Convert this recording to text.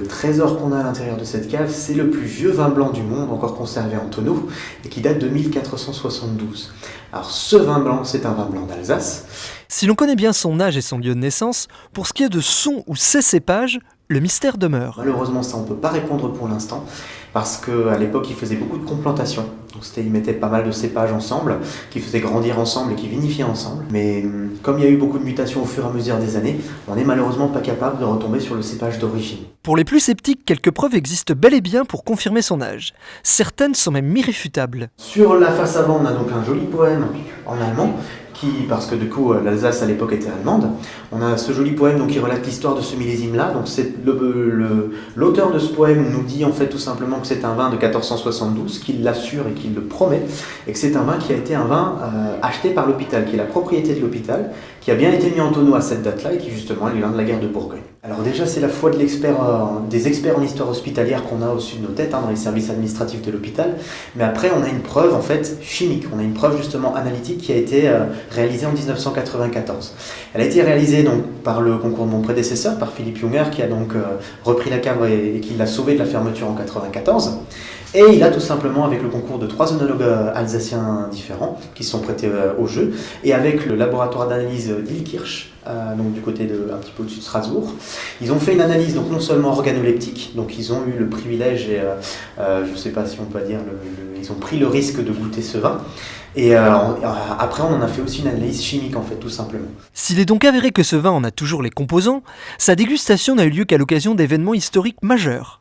trésor qu'on a à l'intérieur de cette cave, c'est le plus vieux vin blanc du monde, encore conservé en tonneau, et qui date de 1472. Alors ce vin blanc, c'est un vin blanc d'Alsace. Si l'on connaît bien son âge et son lieu de naissance, pour ce qui est de son ou ses cépages, le mystère demeure. Malheureusement, ça on ne peut pas répondre pour l'instant, parce qu'à l'époque, ils faisaient beaucoup de complantation. Donc ils mettaient pas mal de cépages ensemble, qui faisaient grandir ensemble et qui vinifiaient ensemble. Mais comme il y a eu beaucoup de mutations au fur et à mesure des années, on n'est malheureusement pas capable de retomber sur le cépage d'origine. Pour les plus sceptiques, quelques preuves existent bel et bien pour confirmer son âge. Certaines sont même irréfutables. Sur la face avant, on a donc un joli poème en allemand, parce que du coup l'Alsace à l'époque était allemande. On a ce joli poème donc, qui relate l'histoire de ce millésime-là. Donc l'auteur de ce poème nous dit en fait tout simplement que c'est un vin de 1472, qu'il l'assure et qu'il le promet, et que c'est un vin qui a été un vin acheté par l'hôpital, qui est la propriété de l'hôpital, qui a bien été mis en tonneau à cette date-là et qui justement lui vient de la guerre de Bourgogne. Alors déjà c'est la foi de des experts en histoire hospitalière qu'on a au-dessus de nos têtes, dans les services administratifs de l'hôpital, mais après on a une preuve en fait chimique, on a une preuve justement analytique qui a été réalisée en 1994. Elle a été réalisée donc par le concours de mon prédécesseur, par Philippe Junger, qui a donc repris la cave et qui l'a sauvée de la fermeture en 1994. Et il a tout simplement, avec le concours de 3 œnologues alsaciens différents qui se sont prêtés au jeu, et avec le laboratoire d'analyse d'Illkirch, donc du côté un petit peu au-dessus de Strasbourg, ils ont fait une analyse donc non seulement organoleptique, donc ils ont eu le privilège et je ne sais pas si on peut dire, ils ont pris le risque de goûter ce vin. Et après, on en a fait aussi une analyse chimique, en fait, tout simplement. S'il est donc avéré que ce vin en a toujours les composants, sa dégustation n'a eu lieu qu'à l'occasion d'événements historiques majeurs.